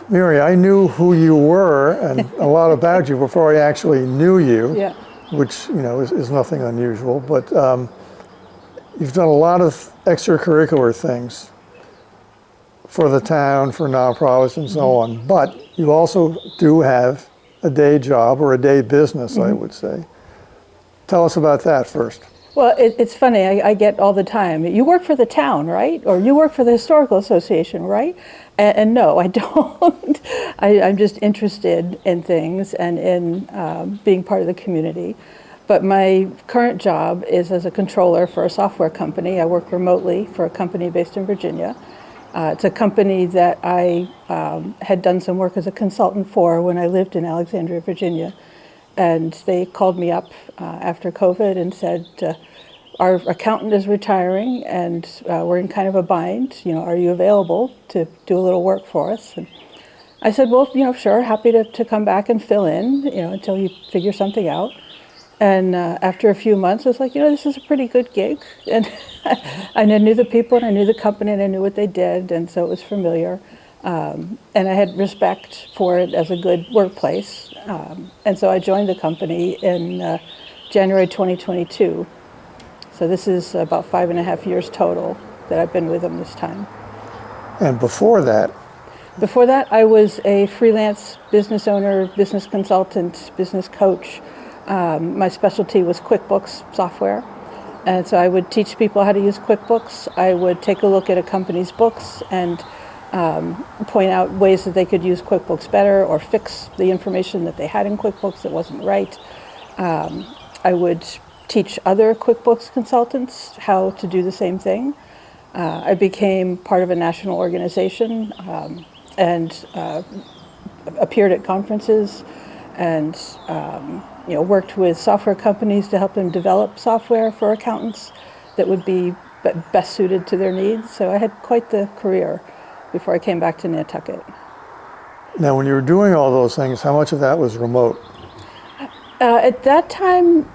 Mary, I knew who you were and a lot about you before I actually knew you, Yeah. which is nothing unusual. But you've done a lot of extracurricular things for the town, for nonprofits, and so on. But you also do have a day job or a day business, I would say. Tell us about that first. Well, it's funny, I get all the time, you work for the town, right? Or you work for the Historical Association, right? And no, I don't. I'm just interested in things and in being part of the community. But my current job is as a controller for a software company. I work remotely for a company based in Virginia. It's a company that I had done some work as a consultant for when I lived in Alexandria, Virginia. And they called me up after COVID and said, our accountant is retiring and we're in kind of a bind. Are you available to do a little work for us? And I said, well, sure, happy to come back and fill in, until you figure something out. And after a few months, I was like, this is a pretty good gig. And I knew the people and I knew the company and I knew what they did. And so it was familiar. And I had respect for it as a good workplace. And so I joined the company in January 2022. So this is about 5.5 years total that I've been with them this time. And before that? Before that, I was a freelance business owner, business consultant, business coach. My specialty was QuickBooks software. And so I would teach people how to use QuickBooks. I would take a look at a company's books and point out ways that they could use QuickBooks better or fix the information that they had in QuickBooks that wasn't right. I would teach other QuickBooks consultants how to do the same thing. I became part of a national organization and appeared at conferences and worked with software companies to help them develop software for accountants that would be best suited to their needs. So I had quite the career before I came back to Nantucket. Now, when you were doing all those things, how much of that was remote? At that time,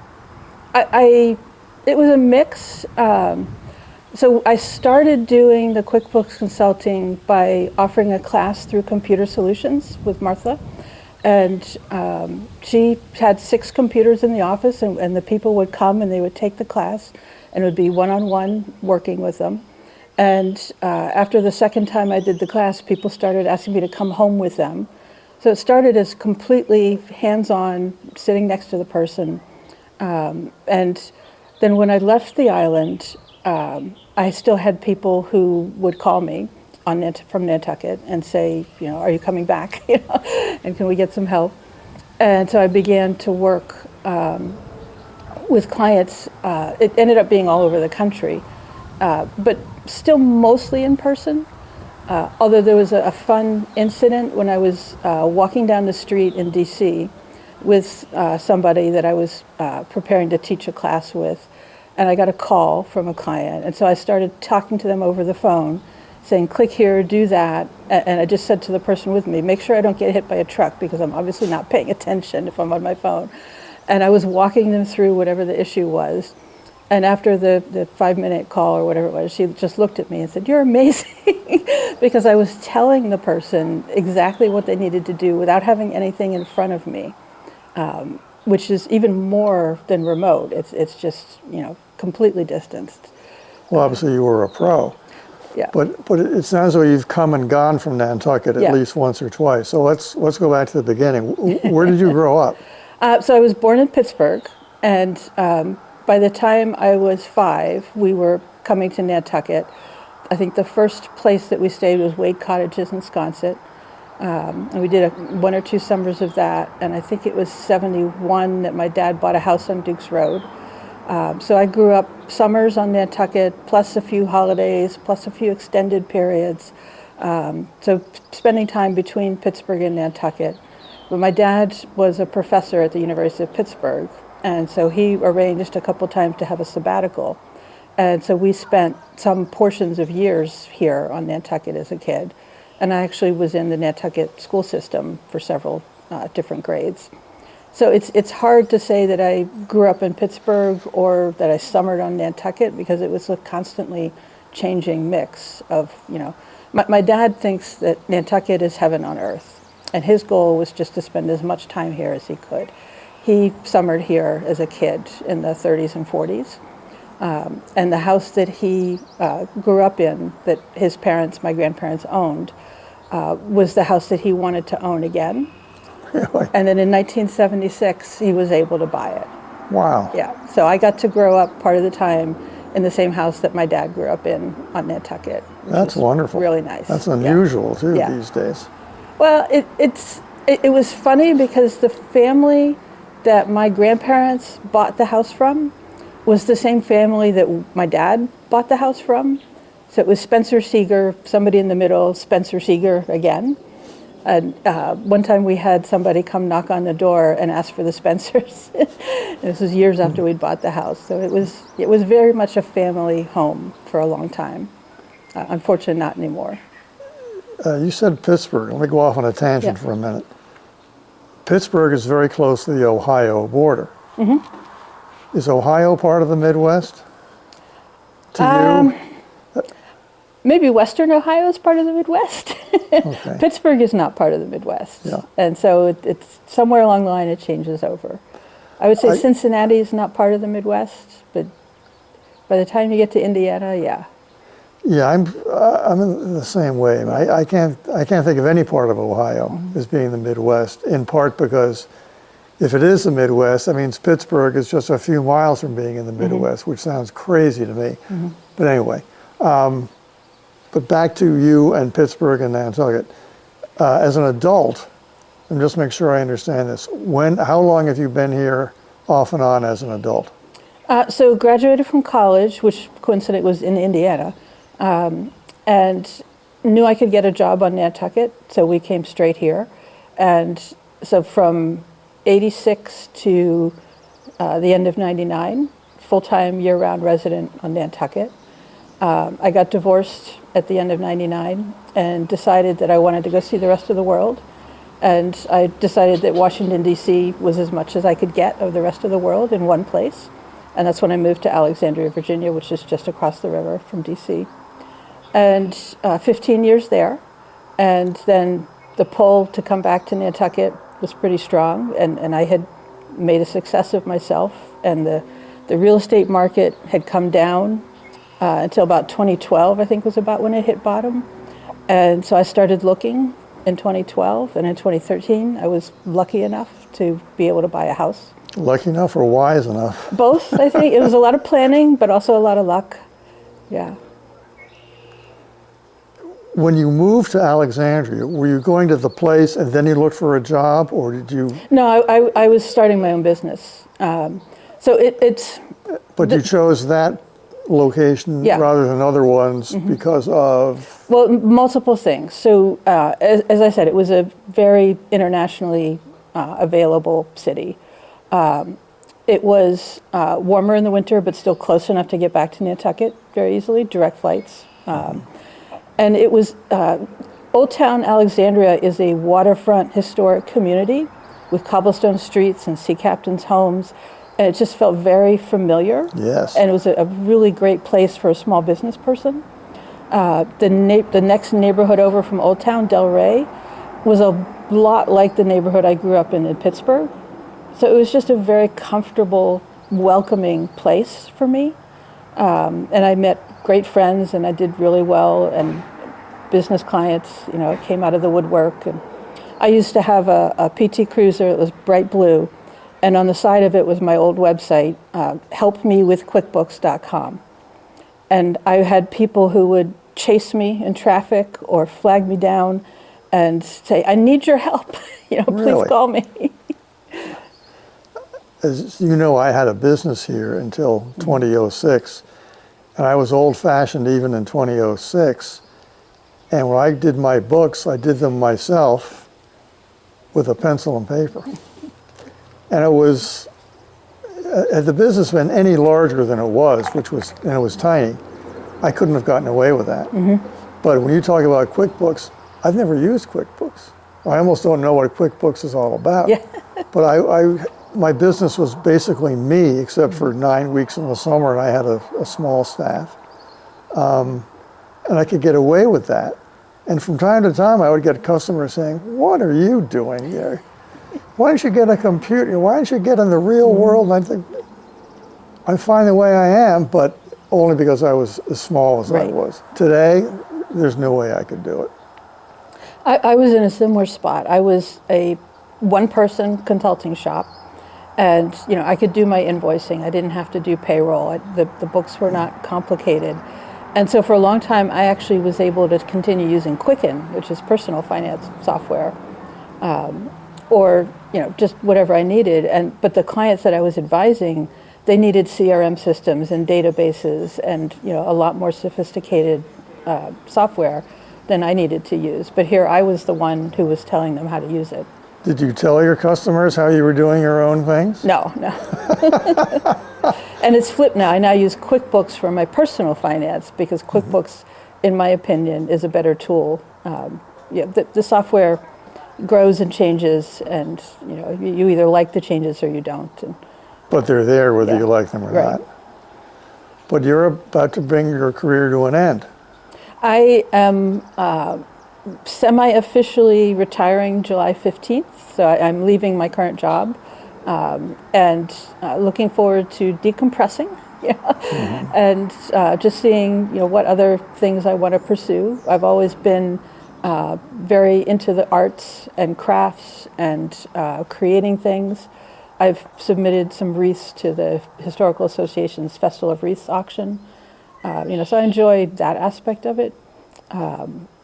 it was a mix. So I started doing the QuickBooks consulting by offering a class through Computer Solutions with Martha. And she had 6 computers in the office, and the people would come and they would take the class, and it would be one-on-one working with them. And after the second time I did the class, people started asking me to come home with them. So it started as completely hands-on, sitting next to the person. And then when I left the island, I still had people who would call me from Nantucket and say, are you coming back? And can we get some help? And so I began to work with clients. It ended up being all over the country, but still mostly in person. Although there was a fun incident when I was walking down the street in DC with somebody that I was preparing to teach a class with, and I got a call from a client. And so I started talking to them over the phone, saying, click here, do that. And I just said to the person with me, make sure I don't get hit by a truck because I'm obviously not paying attention if I'm on my phone. And I was walking them through whatever the issue was. And after the 5-minute call or whatever it was, she just looked at me and said, you're amazing, because I was telling the person exactly what they needed to do without having anything in front of me, which is even more than remote. It's just, completely distanced. Well, obviously you were a pro. Yeah. But it sounds like you've come and gone from Nantucket at least once or twice. So let's go back to the beginning. Where did you grow up? So I was born in Pittsburgh, and by the time I was 5, we were coming to Nantucket. I think the first place that we stayed was Wade Cottages in Sconset. And we did 1 or 2 summers of that. And I think it was 71 that my dad bought a house on Dukes Road. So I grew up summers on Nantucket, plus a few holidays, plus a few extended periods. So spending time between Pittsburgh and Nantucket. But my dad was a professor at the University of Pittsburgh. And so he arranged a couple times to have a sabbatical. And so we spent some portions of years here on Nantucket as a kid. And I actually was in the Nantucket school system for several different grades. So it's hard to say that I grew up in Pittsburgh or that I summered on Nantucket because it was a constantly changing mix of, my dad thinks that Nantucket is heaven on earth, and his goal was just to spend as much time here as he could. He summered here as a kid in the 30s and 40s. And the house that he grew up in, that his parents, my grandparents, owned, was the house that he wanted to own again. Really? And then in 1976, he was able to buy it. Wow. Yeah. So I got to grow up part of the time in the same house that my dad grew up in on Nantucket. That's wonderful. Really nice. That's unusual, too, Yeah. these days. Well, it was funny because the family that my grandparents bought the house from was the same family that my dad bought the house from. So it was Spencer Seeger, somebody in the middle, Spencer Seeger again. And one time we had somebody come knock on the door and ask for the Spencers. This was years after we'd bought the house. So it was very much a family home for a long time. Unfortunately, not anymore. You said Pittsburgh. Let me go off on a tangent for a minute. Pittsburgh is very close to the Ohio border. Mm-hmm. Is Ohio part of the Midwest to you? Maybe Western Ohio is part of the Midwest. Okay. Pittsburgh is not part of the Midwest. Yeah. And so it's somewhere along the line it changes over. I would say Cincinnati is not part of the Midwest, but by the time you get to Indiana, yeah. Yeah, I'm in the same way. I can't think of any part of Ohio as being the Midwest, in part because if it is the Midwest, that means Pittsburgh is just a few miles from being in the Midwest, which sounds crazy to me. But anyway, but back to you and Pittsburgh and Nantucket. As an adult, and just make sure I understand this, how long have you been here off and on as an adult? So graduated from college, which coincidentally was in Indiana, and knew I could get a job on Nantucket, so we came straight here. And so from 86 to the end of 99, full-time year-round resident on Nantucket. I got divorced at the end of 99 and decided that I wanted to go see the rest of the world. And I decided that Washington, D.C. was as much as I could get of the rest of the world in one place. And that's when I moved to Alexandria, Virginia, which is just across the river from D.C. And 15 years there. And then the pull to come back to Nantucket was pretty strong. And I had made a success of myself. And the real estate market had come down until about 2012, I think was about when it hit bottom. And so I started looking in 2012. And in 2013, I was lucky enough to be able to buy a house. Lucky enough or wise enough? Both, I think. It was a lot of planning, but also a lot of luck. Yeah. When you moved to Alexandria, were you going to the place and then you looked for a job, or did you? No, I was starting my own business. So it's. But you chose that location rather than other ones because of? Well, multiple things. So as I said, it was a very internationally available city. It was warmer in the winter, but still close enough to get back to Nantucket very easily, direct flights. And it was, Old Town Alexandria is a waterfront historic community with cobblestone streets and sea captains' homes. And it just felt very familiar. Yes. And it was a really great place for a small business person. The next neighborhood over from Old Town, Delray, was a lot like the neighborhood I grew up in Pittsburgh. So it was just a very comfortable, welcoming place for me. And I met great friends, and I did really well, and business clients, came out of the woodwork. And I used to have a PT Cruiser that was bright blue, and on the side of it was my old website, helpmewithquickbooks.com. And I had people who would chase me in traffic or flag me down and say, "I need your help, please Really? Call me." As you know, I had a business here until 2006, and I was old-fashioned even in 2006. And when I did my books, I did them myself with a pencil and paper. And it was, had the business been any larger than it was, and it was tiny, I couldn't have gotten away with that. But when you talk about QuickBooks, I've never used QuickBooks. I almost don't know what QuickBooks is all about. Yeah. But my business was basically me, except for 9 weeks in the summer, and I had a small staff. and I could get away with that. And from time to time, I would get customers saying, "What are you doing here? Why don't you get a computer? Why don't you get in the real world?" And I think, I'm fine the way I am, but only because I was as small as I Right. was. Today, there's no way I could do it. I was in a similar spot. I was a one-person consulting shop, and I could do my invoicing. I didn't have to do payroll. The books were not complicated, and so for a long time, I actually was able to continue using Quicken, which is personal finance software, or just whatever I needed. But the clients that I was advising, they needed CRM systems and databases and a lot more sophisticated software than I needed to use. But here I was the one who was telling them how to use it. Did you tell your customers how you were doing your own things? No. And it's flipped now. I now use QuickBooks for my personal finance because QuickBooks, in my opinion, is a better tool. The software grows and changes, and you either like the changes or you don't. But they're there whether you like them or Right. not. But you're about to bring your career to an end. I am semi-officially retiring July 15th, so I'm leaving my current job and looking forward to decompressing and just seeing what other things I want to pursue. I've always been very into the arts and crafts and creating things. I've submitted some wreaths to the Historical Association's Festival of Wreaths auction. So I enjoy that aspect of it.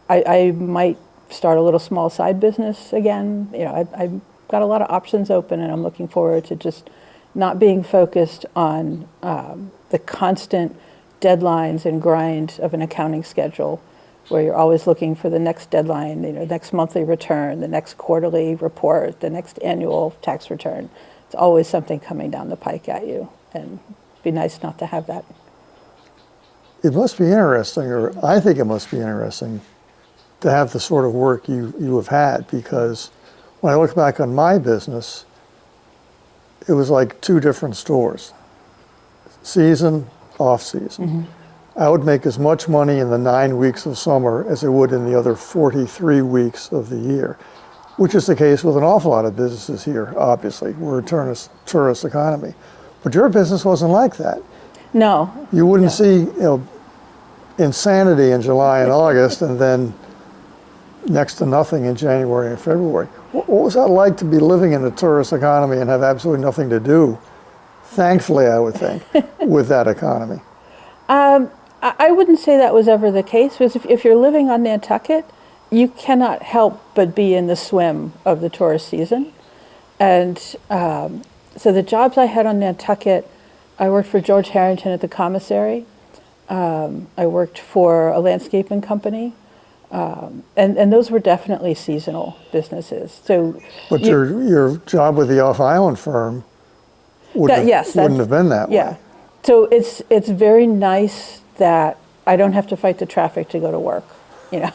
I might start a little small side business again. I've got a lot of options open, and I'm looking forward to just not being focused on the constant deadlines and grind of an accounting schedule, where you're always looking for the next deadline, next monthly return, the next quarterly report, the next annual tax return. It's always something coming down the pike at you, and it'd be nice not to have that. It must be interesting, or I think it must be interesting, to have the sort of work you have had, because when I look back on my business, it was like two different stores. Season, off season. Mm-hmm. I would make as much money in the 9 weeks of summer as I would in the other 43 weeks of the year, which is the case with an awful lot of businesses here, obviously. We're a tourist economy. But your business wasn't like that. No. You wouldn't see, insanity in July and August, and then next to nothing in January and February. What was that like to be living in a tourist economy and have absolutely nothing to do, thankfully, I would think, with that economy? I wouldn't say that was ever the case, because if you're living on Nantucket, you cannot help but be in the swim of the tourist season. And so the jobs I had on Nantucket, I worked for George Harrington at the commissary. I worked for a landscaping company. And those were definitely seasonal businesses. So, But your job with the off-island firm wouldn't have been that yeah. way. So it's very nice that I don't have to fight the traffic to go to work. Yep.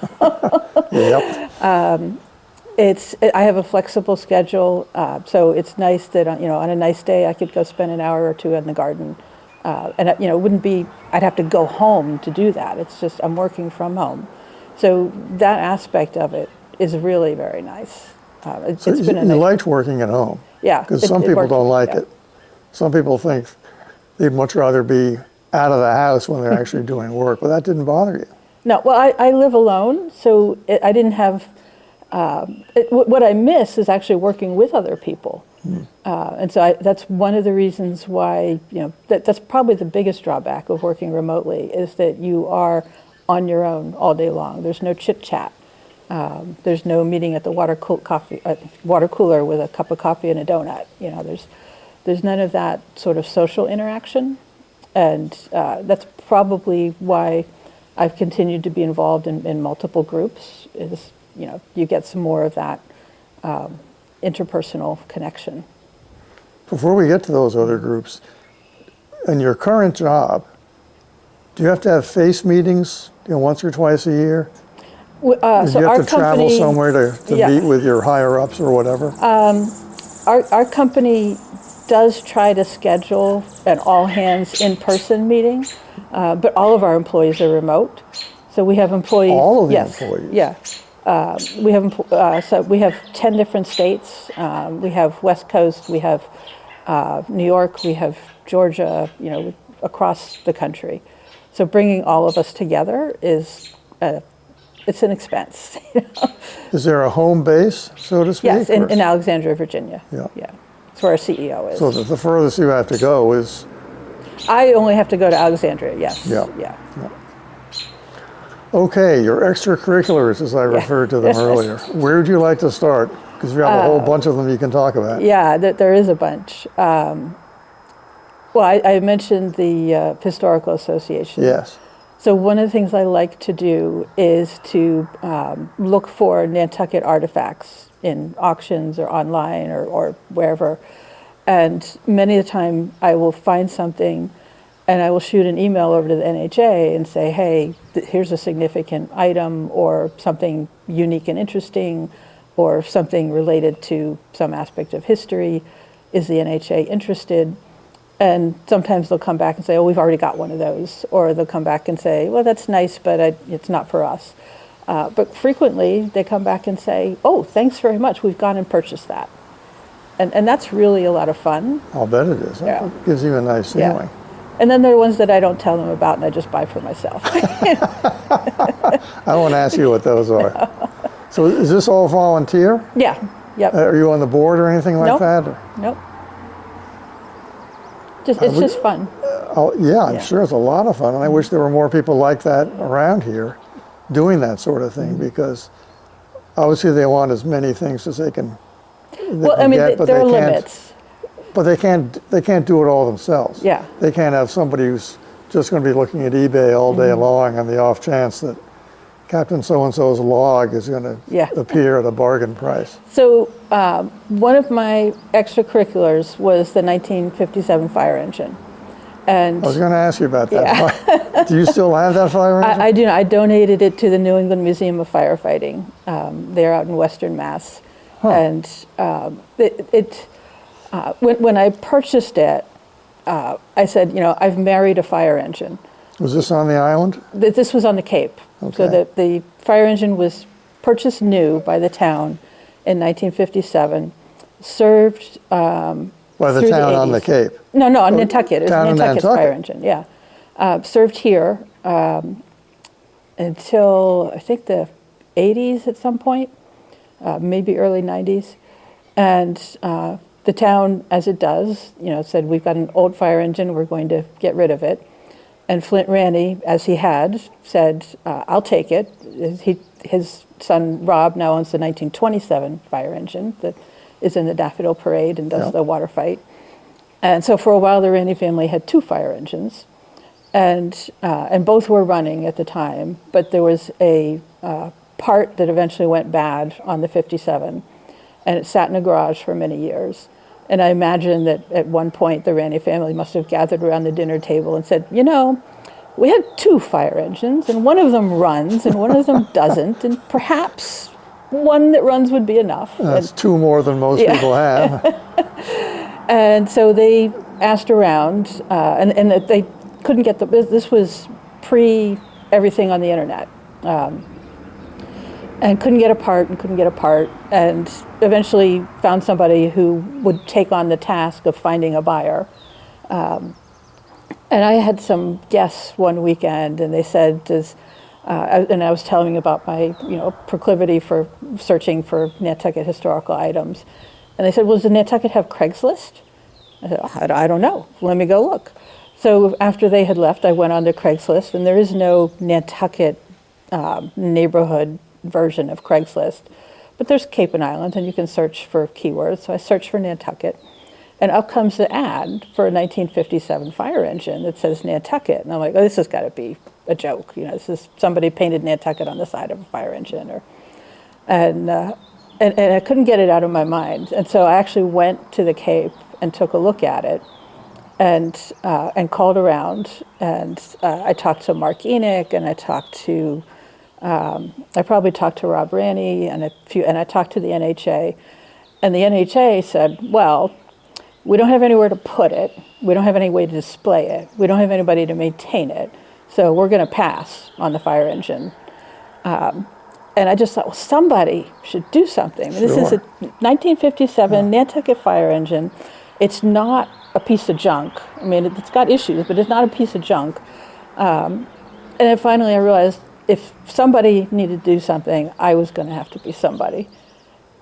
I have a flexible schedule, so it's nice that on a nice day I could go spend an hour or two in the garden, and it wouldn't be I'd have to go home to do that. It's just I'm working from home, so that aspect of it is really very nice. It's been a you nice, liked working at home. yeah, Because some people don't like it. Some people think they'd much rather be out of the house when they're actually doing work, but that didn't bother you. No, well, I live alone, so I didn't have. What I miss is actually working with other people, and so that's one of the reasons why that's probably the biggest drawback of working remotely is that you are on your own all day long. There's no chit chat. There's no meeting at the water cooler with a cup of coffee and a donut. There's none of that sort of social interaction, and that's probably why I've continued to be involved in multiple groups. You get some more of that interpersonal connection. Before we get to those other groups, in your current job, do you have to have face meetings once or twice a year? Do So you our have to travel company, somewhere to yeah. meet with your higher ups or whatever? Our company does try to schedule an all-hands in-person meeting, but all of our employees are remote. So we have employees. All of the yes, employees? Yeah. So we have 10 different states. We have West Coast, we have New York, we have Georgia, across the country. So bringing all of us together is, it's an expense. Is there a home base, so to speak? Yes, in Alexandria, Virginia. Yeah. That's where our CEO is. So the furthest you have to go is... I only have to go to Alexandria, yes. Yeah. Okay, your extracurriculars, as I referred to them earlier. Where would you like to start? Because you have a whole bunch of them you can talk about. Yeah, there is a bunch. Well, I mentioned the Historical Association. Yes. So one of the things I like to do is to look for Nantucket artifacts in auctions or online or wherever. And many of the time I will find something and I will shoot an email over to the NHA and say, hey, here's a significant item or something unique and interesting or something related to some aspect of history. Is the NHA interested? And sometimes they'll come back and say, oh, we've already got one of those. Or they'll come back and say, well, that's nice, but it's not for us. But frequently they come back and say, oh, thanks very much, we've gone and purchased that. And that's really a lot of fun. I'll bet it is. Yeah. It gives you a nice feeling. And then there are ones that I don't tell them about and I just buy for myself. I won't ask you what those are. So is this all volunteer? Yeah, yep. Are you on the board or anything like Nope. that? Or? Nope. It's just fun. Oh, yeah, I'm sure it's a lot of fun. And I wish there were more people like that around here doing that sort of thing, because obviously they want as many things as they can. Well, I mean, there are limits. But they can't do it all themselves. Yeah. They can't have somebody who's just going to be looking at eBay all day long on the off chance that Captain so-and-so's log is going to appear at a bargain price. So one of my extracurriculars was the 1957 fire engine. And I was going to ask you about that. Do you still have that fire engine? I do. I donated it to the New England Museum of Firefighting. They're out in Western Mass. Huh. And when I purchased it, I said, I've married a fire engine. Was this on the island? This was on the Cape. Okay. So the fire engine was purchased new by the town in 1957, served by the through town the 80s. on the Cape? No, on Nantucket. It was Town Nantucket's Nantucket. fire engine, yeah. Served here until, I think, the 80s at some point, maybe early 90s. And the town, as it does, said, we've got an old fire engine, we're going to get rid of it. And Flint Ranny, as he had, said, I'll take it. His son, Rob, now owns the 1927 fire engine that is in the Daffodil Parade and does the water fight. And so for a while, the Ranny family had two fire engines. And both were running at the time, but there was a part that eventually went bad on the 57, and it sat in a garage for many years. And I imagine that at one point the Ranny family must have gathered around the dinner table and said, we had two fire engines, and one of them runs and one of them doesn't, and perhaps one that runs would be enough. That's two more than most people have. And so they asked around, and they couldn't get this was pre everything on the internet. And couldn't get a part, and eventually found somebody who would take on the task of finding a buyer. And I had some guests one weekend, and they said, and I was telling them about my proclivity for searching for Nantucket historical items. And they said, well, does Nantucket have Craigslist? I said, I don't know. Let me go look. So after they had left, I went on to Craigslist, and there is no Nantucket neighborhood version of Craigslist, but there's Cape and Island, and you can search for keywords. So I searched for Nantucket, and up comes the ad for a 1957 fire engine that says Nantucket, and I'm like, oh, this has got to be a joke. This is somebody painted Nantucket on the side of a fire engine, and I couldn't get it out of my mind, and so I actually went to the Cape and took a look at it, and called around, and I talked to Mark Enoch, and I probably talked to Rob Ranny and I talked to the NHA, and the NHA said, well, we don't have anywhere to put it. We don't have any way to display it. We don't have anybody to maintain it. So we're going to pass on the fire engine. And I just thought, well, somebody should do something. I mean, this is a 1957 Nantucket fire engine. It's not a piece of junk. I mean, it's got issues, but it's not a piece of junk. And then finally I realized if somebody needed to do something, I was going to have to be somebody.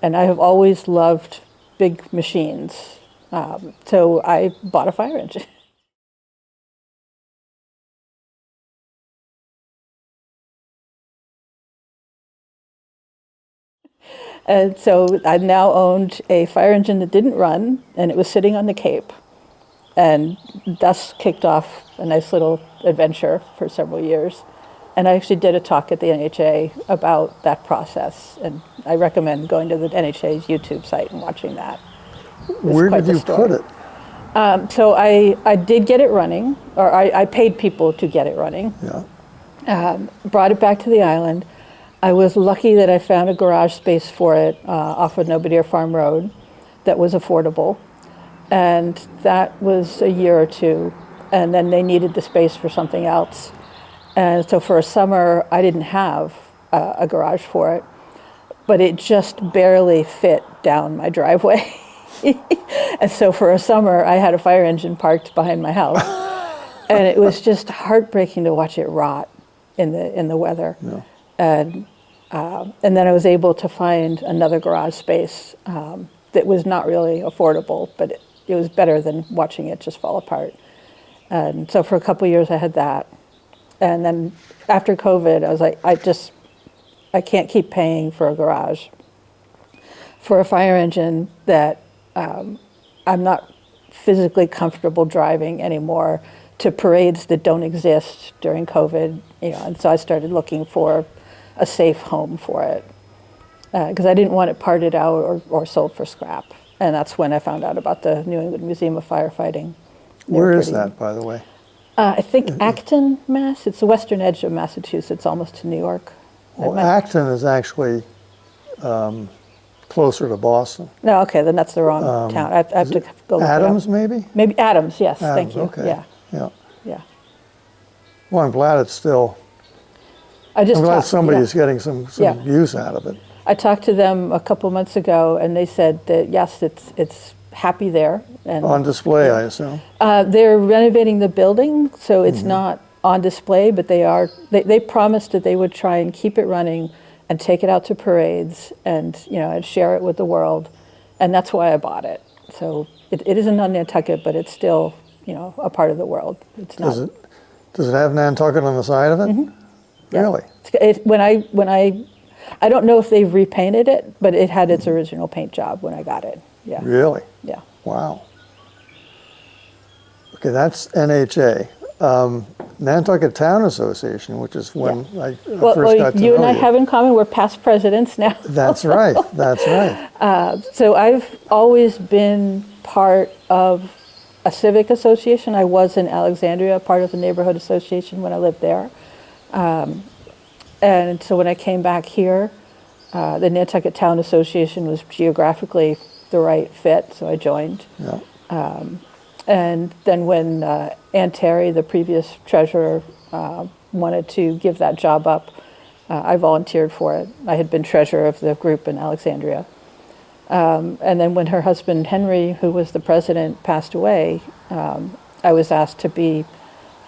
And I have always loved big machines. So I bought a fire engine. And so I now owned a fire engine that didn't run, and it was sitting on the Cape. And thus kicked off a nice little adventure for several years. And I actually did a talk at the NHA about that process. And I recommend going to the NHA's YouTube site and watching that. Where did you put it? So I did get it running, or I paid people to get it running. Yeah. Brought it back to the island. I was lucky that I found a garage space for it off of Nobodere Farm Road that was affordable. And that was a year or two. And then they needed the space for something else. And so for a summer, I didn't have a garage for it, but it just barely fit down my driveway. And so for a summer, I had a fire engine parked behind my house. And it was just heartbreaking to watch it rot in the weather. Yeah. And then I was able to find another garage space that was not really affordable, but it was better than watching it just fall apart. And so for a couple of years I had that. And then after COVID, I was like, I can't keep paying for a garage for a fire engine that I'm not physically comfortable driving anymore to parades that don't exist during COVID. And so I started looking for a safe home for it because I didn't want it parted out or sold for scrap. And that's when I found out about the New England Museum of Firefighting. Where is that, by the way? I think Acton, Mass. It's the western edge of Massachusetts, almost to New York. Well, Acton is actually closer to Boston. No, okay, then that's the wrong town. I have to go look Adams, it up. maybe? Maybe Adams, yes, Adams, thank you. okay. Yeah. Yeah. Well, I'm glad it's still, I'm glad somebody is getting some use out of it. I talked to them a couple months ago, and they said that, yes, it's happy there. And On display, I assume. they're renovating the building, so it's not on display, but they promised that they would try and keep it running and take it out to parades and, and share it with the world. And that's why I bought it. So it isn't on Nantucket, but it's still, a part of the world. It's not. Does it have Nantucket on the side of it? Mm-hmm. Really? I don't know if they've repainted it, but it had its original paint job when I got it. Yeah. Really? Yeah. Wow. Okay, that's NHA. Nantucket Town Association, which is when I first got to know you. You and I have in common, we're past presidents now. That's right, that's right. So I've always been part of a civic association. I was in Alexandria, part of the neighborhood association when I lived there. And so when I came back here, the Nantucket Town Association was geographically the right fit, so I joined. Yeah. And then when Ann Terry, the previous treasurer, wanted to give that job up, I volunteered for it. I had been treasurer of the group in Alexandria. And then when her husband, Henry, who was the president, passed away, I was asked to be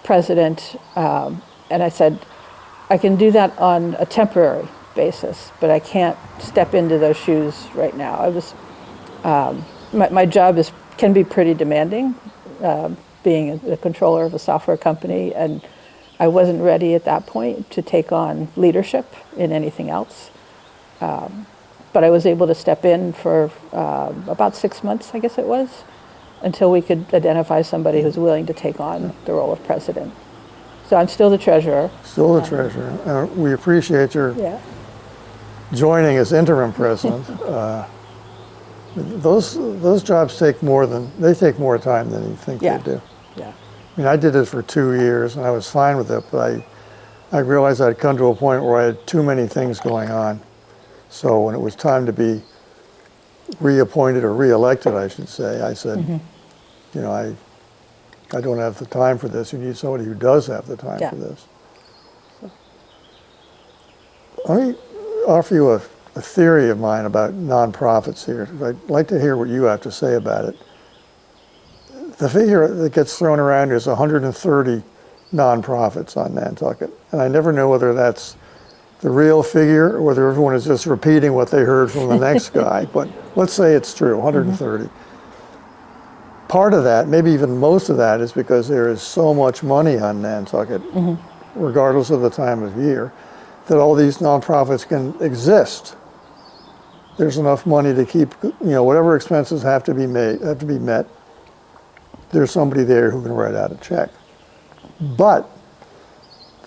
president. And I said, I can do that on a temporary basis, but I can't step into those shoes right now. I was, my job can be pretty demanding, being the controller of a software company, and I wasn't ready at that point to take on leadership in anything else. But I was able to step in for about 6 months, I guess it was, until we could identify somebody who's willing to take on the role of president. So I'm still the treasurer. Still the treasurer. We appreciate your joining as interim president. Those jobs take more time than you think they do. Yeah. I mean, I did it for 2 years and I was fine with it, but I realized I'd come to a point where I had too many things going on. So when it was time to be reappointed or reelected, I should say, I said, I don't have the time for this. You need somebody who does have the time Yeah. for this. So, let me offer you a theory of mine about nonprofits here. I'd like to hear what you have to say about it. The figure that gets thrown around is 130 nonprofits on Nantucket. And I never know whether that's the real figure or whether everyone is just repeating what they heard from the next guy. But let's say it's true, 130. Part of that, maybe even most of that, is because there is so much money on Nantucket, regardless of the time of year, that all these nonprofits can exist. There's enough money to keep, whatever expenses have to be met. There's somebody there who can write out a check. But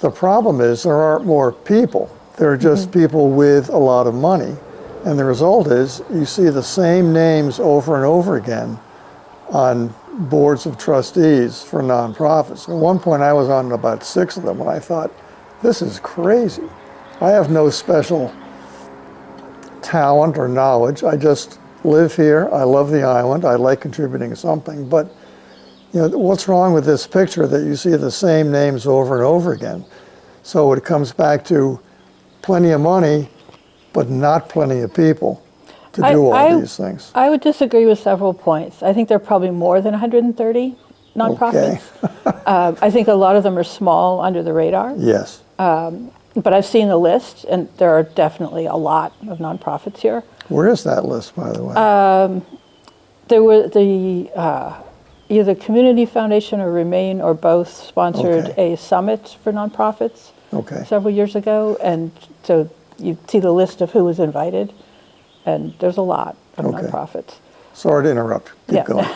the problem is there aren't more people. There are just people with a lot of money. And the result is you see the same names over and over again on boards of trustees for nonprofits. At one point I was on about 6 of them and I thought, this is crazy. I have no special talent or knowledge. I just live here. I love the island. I like contributing something. But what's wrong with this picture that you see the same names over and over again? So it comes back to plenty of money, but not plenty of people to do all these things. I would disagree with several points. I think there are probably more than 130 nonprofits. Okay. I think a lot of them are small, under the radar. Yes. But I've seen the list, and there are definitely a lot of nonprofits here. Where is that list, by the way? There were either Community Foundation or Remain or both sponsored a summit for nonprofits several years ago, and so you see the list of who was invited, and there's a lot of nonprofits. Sorry to interrupt. Keep going.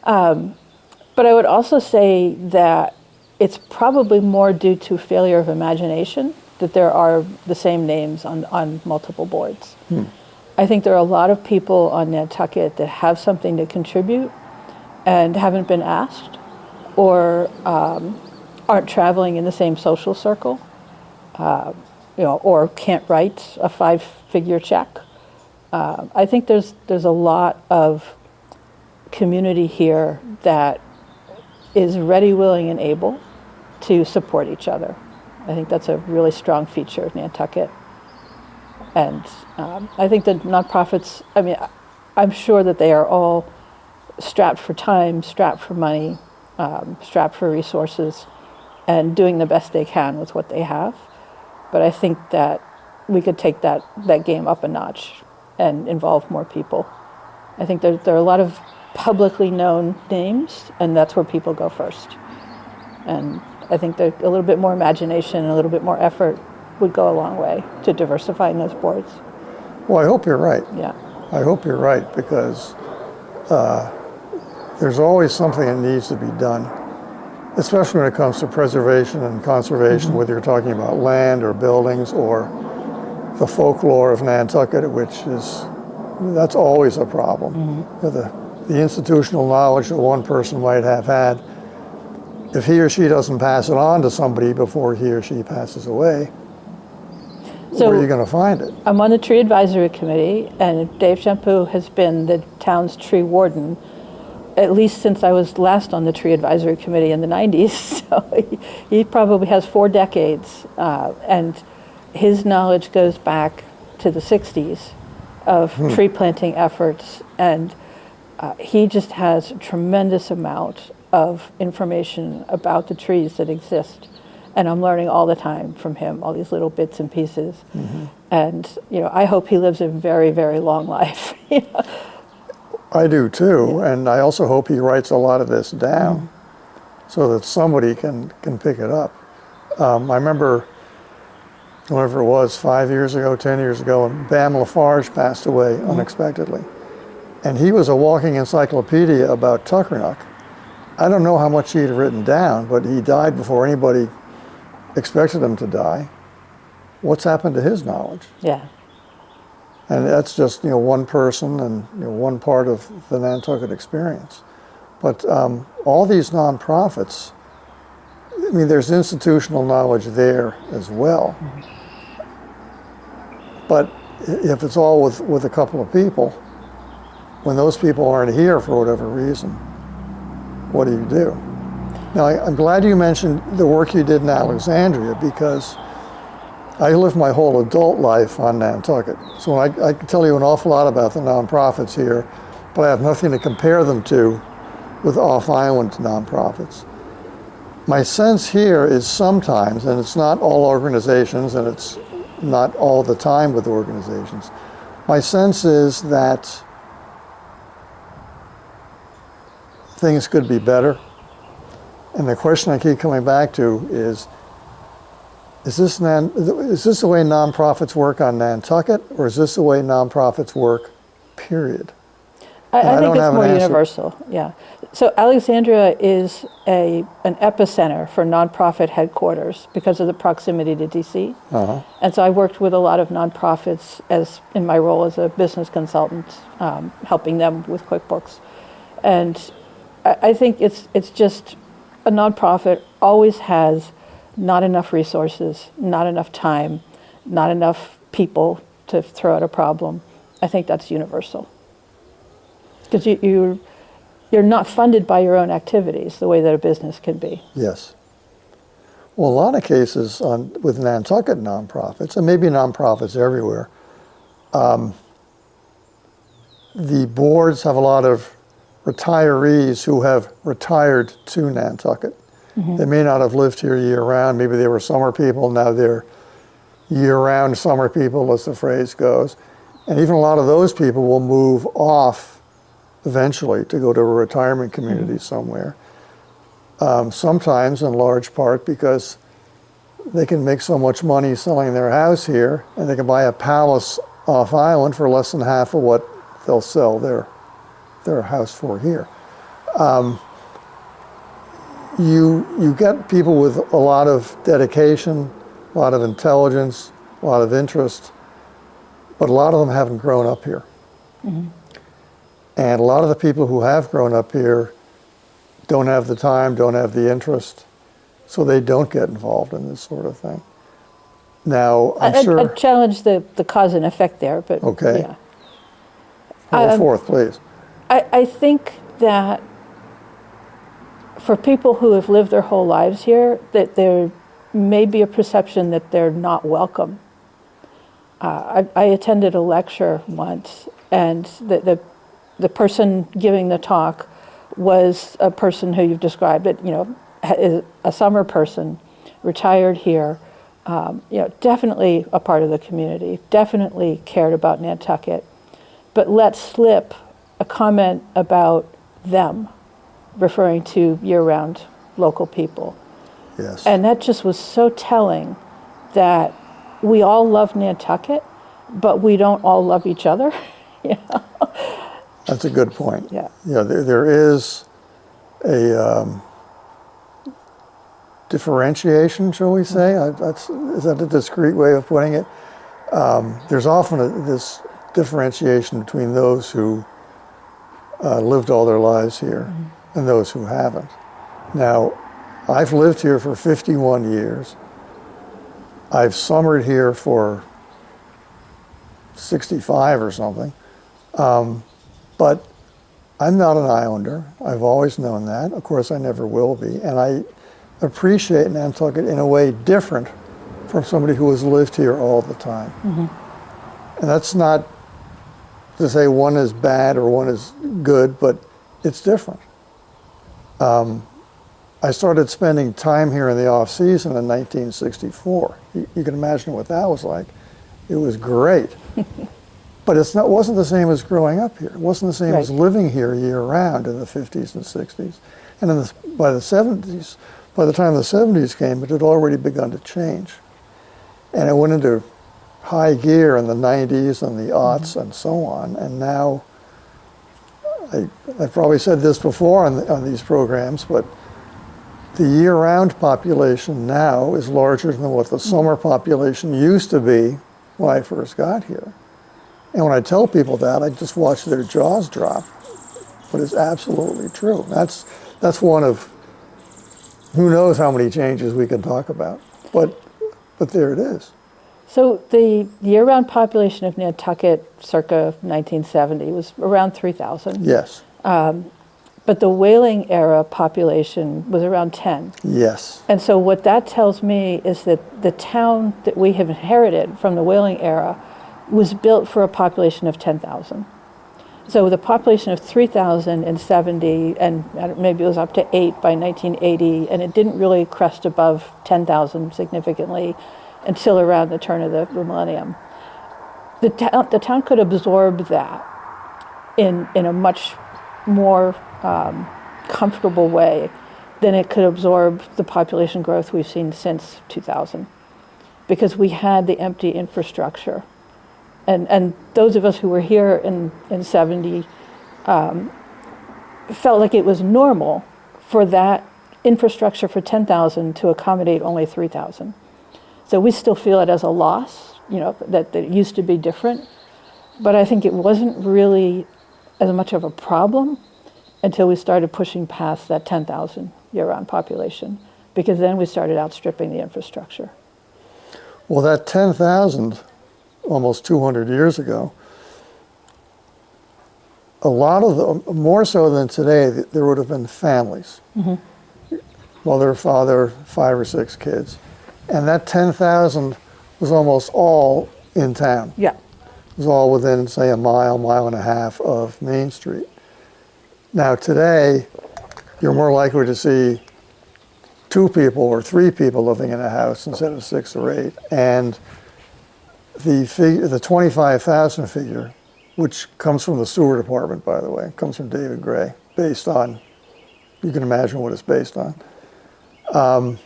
But I would also say that it's probably more due to failure of imagination that there are the same names on multiple boards. I think there are a lot of people on Nantucket that have something to contribute and haven't been asked, or aren't traveling in the same social circle, or can't write a 5-figure check. I think there's a lot of community here that is ready, willing, and able to support each other. I think that's a really strong feature of Nantucket. And I think that nonprofits, I'm sure that they are all strapped for time, strapped for money, strapped for resources, and doing the best they can with what they have. But I think that we could take that game up a notch and involve more people. I think there are a lot of publicly known names, and that's where people go first. And I think that a little bit more imagination and a little bit more effort would go a long way to diversifying those boards. Well, I hope you're right. Yeah. I hope you're right, because there's always something that needs to be done, especially when it comes to preservation and conservation, whether you're talking about land or buildings or the folklore of Nantucket, that's always a problem. The institutional knowledge that one person might have had, if he or she doesn't pass it on to somebody before he or she passes away, where are you going to find it? I'm on the tree advisory committee, and Dave Shampoo has been the town's tree warden at least since I was last on the tree advisory committee in the 90s. So he probably has 4 decades, and his knowledge goes back to the 60s of tree planting efforts, and he just has a tremendous amount of information about the trees that exist. And I'm learning all the time from him, all these little bits and pieces. And I hope he lives a very, very long life. I do too, and I also hope he writes a lot of this down so that somebody can pick it up. I remember, whenever it was, 5 years ago, 10 years ago, when Bam Lafarge passed away unexpectedly. And he was a walking encyclopedia about Tuckernuck. I don't know how much he'd written down, but he died before anybody expected him to die. What's happened to his knowledge? Yeah. And that's just one person and one part of the Nantucket experience. But all these nonprofits, there's institutional knowledge there as well. But if it's all with a couple of people, when those people aren't here for whatever reason, what do you do? Now, I'm glad you mentioned the work you did in Alexandria, because I lived my whole adult life on Nantucket. So I can tell you an awful lot about the nonprofits here, but I have nothing to compare them to with off-island nonprofits. My sense here is sometimes, and it's not all organizations, and it's not all the time with organizations, my sense is that things could be better. And the question I keep coming back to is this the way nonprofits work on Nantucket, or is this the way nonprofits work, period? I think it's more universal, yeah. So Alexandria is an epicenter for nonprofit headquarters because of the proximity to DC. Uh-huh. And so I worked with a lot of nonprofits in my role as a business consultant, helping them with QuickBooks. And I think it's just a nonprofit always has not enough resources, not enough time, not enough people to throw at a problem. I think that's universal. Because you're not funded by your own activities the way that a business can be. Yes. Well, a lot of cases with Nantucket nonprofits, and maybe nonprofits everywhere, the boards have a lot of retirees who have retired to Nantucket. Mm-hmm. They may not have lived here year-round. Maybe they were summer people. Now they're year-round summer people, as the phrase goes. And even a lot of those people will move off eventually to go to a retirement community somewhere. Sometimes in large part because they can make so much money selling their house here, and they can buy a palace off island for less than half of what they'll sell their house for here. You get people with a lot of dedication, a lot of intelligence, a lot of interest, but a lot of them haven't grown up here. Mm-hmm. And a lot of the people who have grown up here don't have the time, don't have the interest, so they don't get involved in this sort of thing. Now, I'm sure... I challenge the cause and effect there, but okay. Yeah. Go forth, please. I think that for people who have lived their whole lives here, that there may be a perception that they're not welcome. I attended a lecture once, and the person giving the talk was a person who you've described, that is a summer person, retired here, definitely a part of the community, definitely cared about Nantucket, but let slip a comment about them, referring to year-round local people. Yes. And that just was so telling that we all love Nantucket, but we don't all love each other. That's a good point. Yeah. Yeah, there is a differentiation, shall we say? Is that a discreet way of putting it? There's often this differentiation between those who lived all their lives here mm-hmm. and those who haven't. Now, I've lived here for 51 years. I've summered here for 65 or something. But I'm not an islander. I've always known that. Of course, I never will be. And I appreciate Nantucket in a way different from somebody who has lived here all the time. Mm-hmm. And that's not to say one is bad or one is good, but it's different. I started spending time here in the off season in 1964. You can imagine what that was like. It was great. But it wasn't the same as growing up here. It wasn't the same as living here year-round in the 50s and 60s. And by the 70s, by the time the 70s came, it had already begun to change. And it went into high gear in the 90s and the aughts mm-hmm. and so on. And now, I've probably said this before on these programs, but the year-round population now is larger than what the summer population used to be when I first got here. And when I tell people that, I just watch their jaws drop. But it's absolutely true. That's one of who knows how many changes we can talk about. But there it is. So the year-round population of Nantucket circa 1970 was around 3,000. Yes. But the whaling era population was around 10. Yes. And so what that tells me is that the town that we have inherited from the whaling era was built for a population of 10,000. So the population of 3,000 in 70, and maybe it was up to 8 by 1980, and it didn't really crest above 10,000 significantly until around the turn of the millennium. The town could absorb that in a much more comfortable way than it could absorb the population growth we've seen since 2000, because we had the empty infrastructure. And those of us who were here in 70 felt like it was normal for that infrastructure for 10,000 to accommodate only 3,000. So we still feel it as a loss, that it used to be different. But I think it wasn't really as much of a problem until we started pushing past that 10,000 year-round population, because then we started outstripping the infrastructure. Well, that 10,000, almost 200 years ago, a lot of them, more so than today, there would have been families. Mm-hmm. Mother, father, 5 or 6 kids. And that 10,000 was almost all in town. Yeah. It was all within, say, a mile and a half of Main Street. Now today, you're more likely to see 2 people or 3 people living in a house instead of 6 or 8. And the 25,000 figure, which comes from the sewer department, by the way, comes from David Gray, based on, you can imagine what it's based on.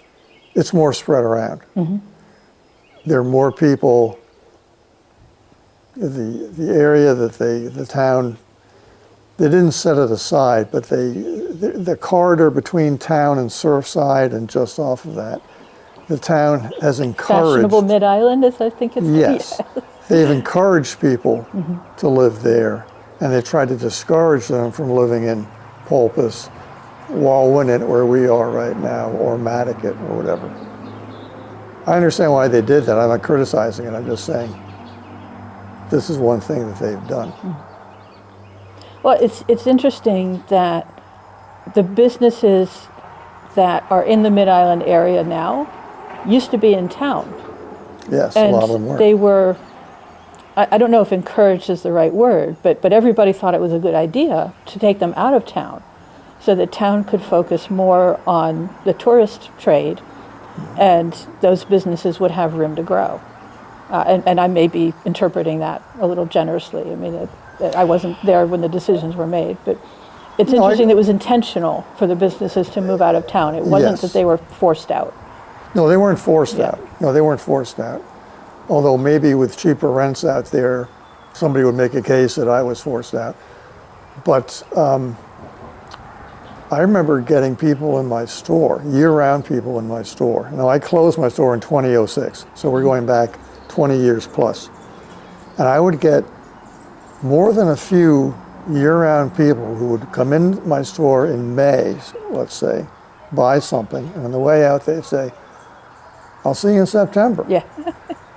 It's more spread around. Mm-hmm. There are more people. The area that the town, they didn't set it aside, but the corridor between town and Surfside and just off of that, the town has encouraged. Fashionable Mid-Island, as I think it's. Yes. Yeah. They've encouraged people mm-hmm. to live there, and they tried to discourage them from living in Pulpus, Walwinet, where we are right now, or Nantucket, or whatever. I understand why they did that. I'm not criticizing it. I'm just saying this is one thing that they've done. Well, it's interesting that the businesses that are in the Mid-Island area now used to be in town. Yes, and a lot of them were. They were, I don't know if encouraged is the right word, but everybody thought it was a good idea to take them out of town so that town could focus more on the tourist trade, and those businesses would have room to grow. And I may be interpreting that a little generously. I mean, I wasn't there when the decisions were made, but it's interesting that it was intentional for the businesses to move out of town. It wasn't that they were forced out. No, they weren't forced out. No, they weren't forced out. Although maybe with cheaper rents out there, somebody would make a case that I was forced out. But I remember getting people in my store, year-round people in my store. Now, I closed my store in 2006, so we're going back 20 years plus. And I would get more than a few year-round people who would come in my store in May, let's say, buy something, and on the way out they'd say, "I'll see you in September." Yeah.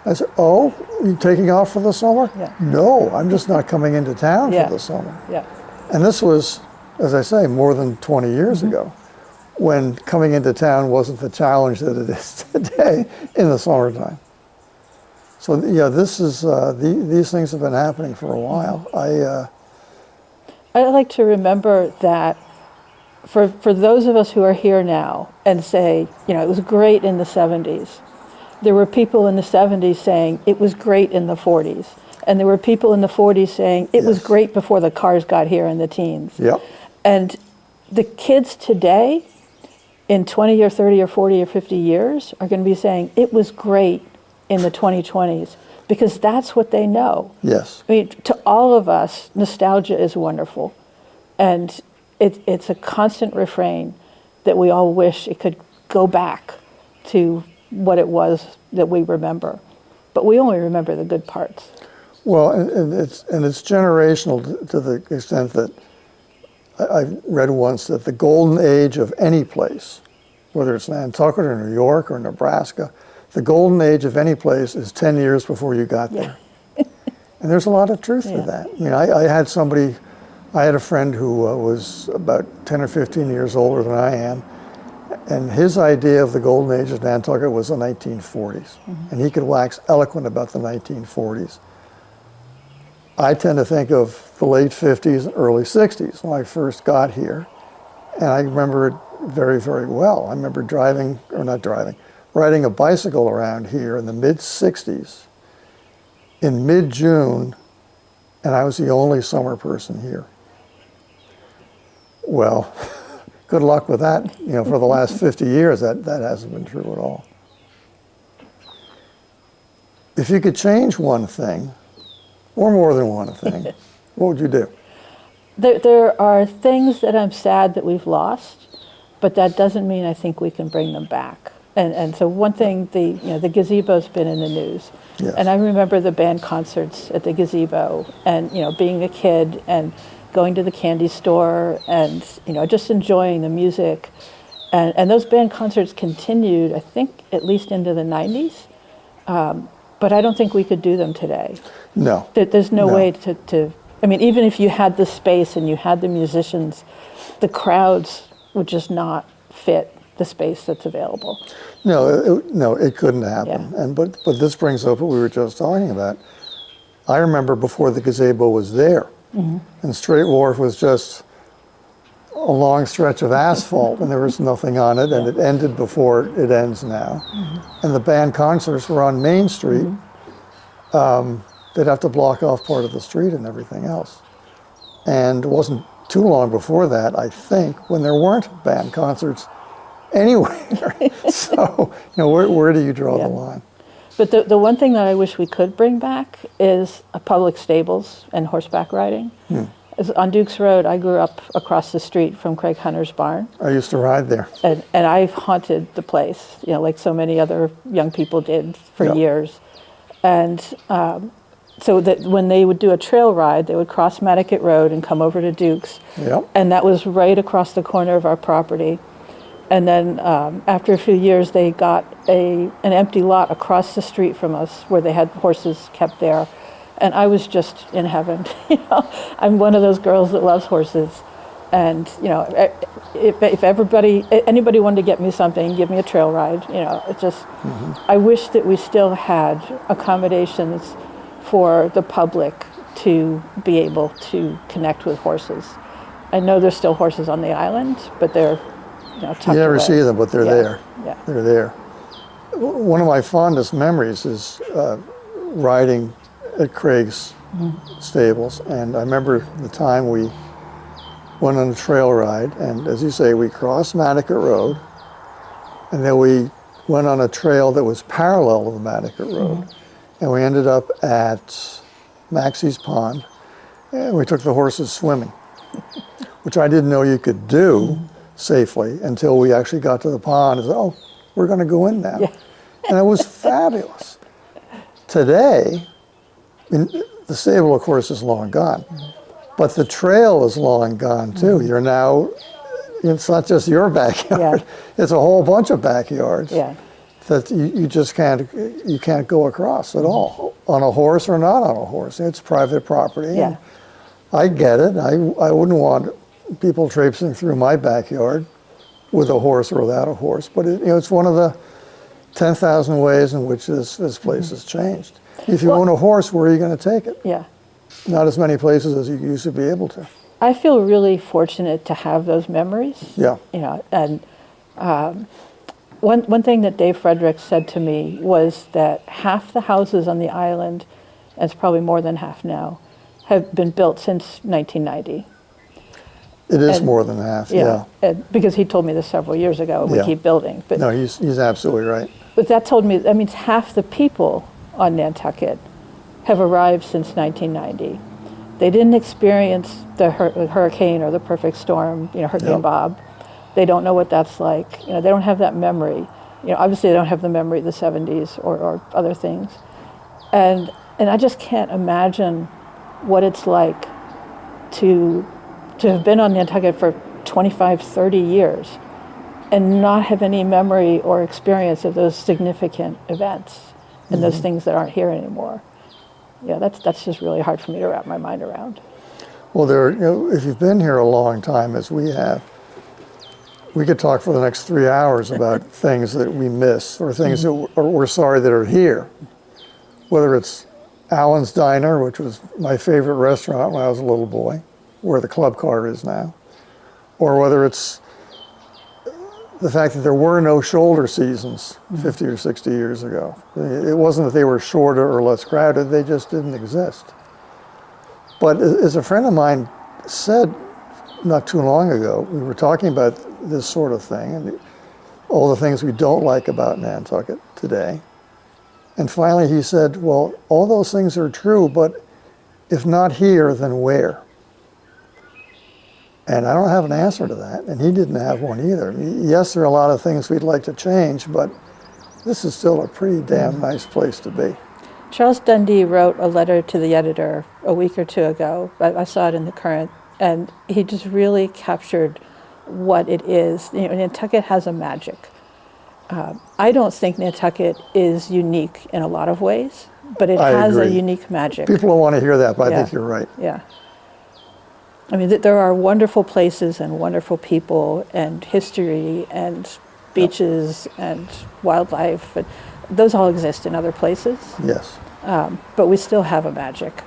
I said, "Oh, you taking off for the summer?" Yeah. "No, I'm just not coming into town for the summer." Yeah. And this was, as I say, more than 20 years mm-hmm. ago, when coming into town wasn't the challenge that it is today in the summertime. So yeah, this is these things have been happening for a while. I like to remember that for those of us who are here now and say, it was great in the 70s. There were people in the 70s saying it was great in the 40s. And there were people in the 40s saying it was great before the cars got here in the teens. Yep. And the kids today, in 20 or 30 or 40 or 50 years, are going to be saying it was great in the 2020s, because that's what they know. Yes. I mean, to all of us, nostalgia is wonderful. And it's a constant refrain that we all wish it could go back to what it was that we remember. But we only remember the good parts. Well, and it's generational to the extent that I read once that the golden age of any place, whether it's Nantucket or New York or Nebraska, the golden age of any place is 10 years before you got there. And there's a lot of truth to that. I mean, I had somebody I had a friend who was about 10 or 15 years older than I am, and his idea of the golden age of Nantucket was the 1940s. And he could wax eloquent about the 1940s. I tend to think of the late 50s and early 60s when I first got here. And I remember it very, very well. I remember riding a bicycle around here in the mid-60s in mid-June, and I was the only summer person here. Well, good luck with that. For the last 50 years, that hasn't been true at all. If you could change one thing, or more than one thing, what would you do? There are things that I'm sad that we've lost, but that doesn't mean I think we can bring them back. And so one thing, the gazebo's been in the news. Yes. And I remember the band concerts at the gazebo and, being a kid and going to the candy store and, just enjoying the music. And those band concerts continued, I think, at least into the 90s. But I don't think we could do them today. No. There's no way to, even if you had the space and you had the musicians, the crowds would just not fit the space that's available. No, it couldn't happen. Yeah. But this brings up what we were just talking about. I remember before the gazebo was there, and Straight Wharf was just a long stretch of asphalt, and there was nothing on it, and it ended before it ends now. And the band concerts were on Main Street. They'd have to block off part of the street and everything else. And it wasn't too long before that, I think, when there weren't band concerts anywhere. So, where do you draw the line? But the one thing that I wish we could bring back is a public stables and horseback riding. On Dukes Road, I grew up across the street from Craig Hunter's barn. I used to ride there. And I've haunted the place, like so many other young people did for years. And so that when they would do a trail ride, they would cross Nantucket Road and come over to Dukes. Yep. And that was right across the corner of our property. And then after a few years, they got an empty lot across the street from us where they had horses kept there. And I was just in heaven. I'm one of those girls that loves horses. And, if anybody wanted to get me something, give me a trail ride, it just, I wish that we still had accommodations for the public to be able to connect with horses. I know there's still horses on the island, but they're, tucked You never away. see them, but they're there. Yeah. They're there. One of my fondest memories is riding at Craig's stables, and I remember the time we went on a trail ride, and as you say, we crossed Nantucket Road, and then we went on a trail that was parallel to the Nantucket Road, and we ended up at Maxie's Pond, and we took the horses swimming, which I didn't know you could do safely until we actually got to the pond and said, oh, we're going to go in now. Yeah. And it was fabulous. Today, the stable, of course, is long gone. But the trail is long gone, too. You're now, it's not just your backyard. It's a whole bunch of backyards that you just can't go across at all, on a horse or not on a horse. It's private property. Yeah. I get it. I wouldn't want people traipsing through my backyard with a horse or without a horse. But it's one of the 10,000 ways in which this place has changed. If you own a horse, where are you going to take it? Yeah. Not as many places as you used to be able to. I feel really fortunate to have those memories. Yeah. And one thing that Dave Fredericks said to me was that half the houses on the island, and it's probably more than half now, have been built since 1990. It is more than half, Because he told me this several years ago, and we keep building. But no, he's absolutely right. But that means half the people on Nantucket have arrived since 1990. They didn't experience the hurricane or the perfect storm, Hurricane Bob. They don't know what that's like. They don't have that memory. Obviously they don't have the memory of the 70s or other things. And I just can't imagine what it's like to have been on Nantucket for 25, 30 years and not have any memory or experience of those significant events and those things that aren't here anymore. That's just really hard for me to wrap my mind around. Well, if you've been here a long time, as we have, we could talk for the next 3 hours about things that we miss or things that we're sorry that are here. Whether it's Allen's Diner, which was my favorite restaurant when I was a little boy, where the club car is now, or whether it's the fact that there were no shoulder seasons 50 or 60 years ago. It wasn't that they were shorter or less crowded, they just didn't exist. But as a friend of mine said not too long ago, we were talking about this sort of thing and all the things we don't like about Nantucket today. And finally he said, well, all those things are true, but if not here, then where? And I don't have an answer to that, and he didn't have one either. Yes, there are a lot of things we'd like to change, but this is still a pretty damn nice place to be. Charles Dundee wrote a letter to the editor a week or two ago. I saw it in the Current, and he just really captured what it is. You know, Nantucket has a magic. I don't think Nantucket is unique in a lot of ways, but it has a unique magic. People don't want to hear that, but I think you're right. Yeah. I mean, there are wonderful places and wonderful people and history and beaches and wildlife. And those all exist in other places. Yes. But we still have a magic.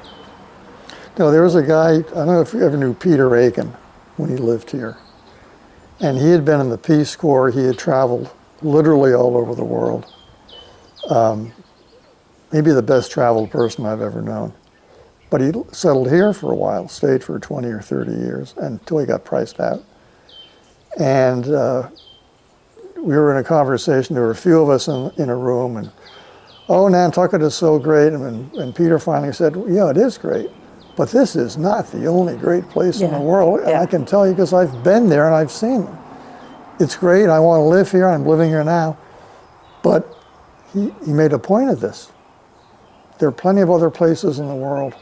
No, there was a guy, I don't know if you ever knew Peter Aiken when he lived here. And he had been in the Peace Corps. He had traveled literally all over the world. Maybe the best traveled person I've ever known. But he settled here for a while, stayed for 20 or 30 years until he got priced out. And we were in a conversation, there were a few of us in a room, and oh, Nantucket is so great. And Peter finally said, yeah, it is great, but this is not the only great place in the world. And I can tell you because I've been there and I've seen them. It's great, I want to live here, I'm living here now. But he made a point of this. There are plenty of other places in the world.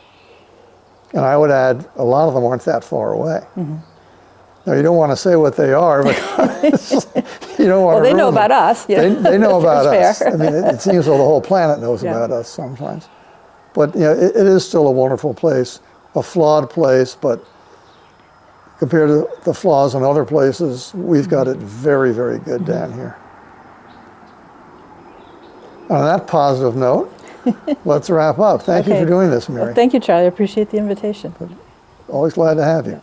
And I would add, a lot of them aren't that far away. Mm-hmm. Now, you don't want to say what they are, but you don't want to. Well, they know about us. Yeah. They know about us. Fair. I mean, it seems though the whole planet knows about us sometimes. But you know, it is still a wonderful place, a flawed place, but compared to the flaws in other places, we've got it very, very good down here. On that positive note, let's wrap up. Thank you for doing this, Mary. Well, thank you, Charlie. I appreciate the invitation. Always glad to have you.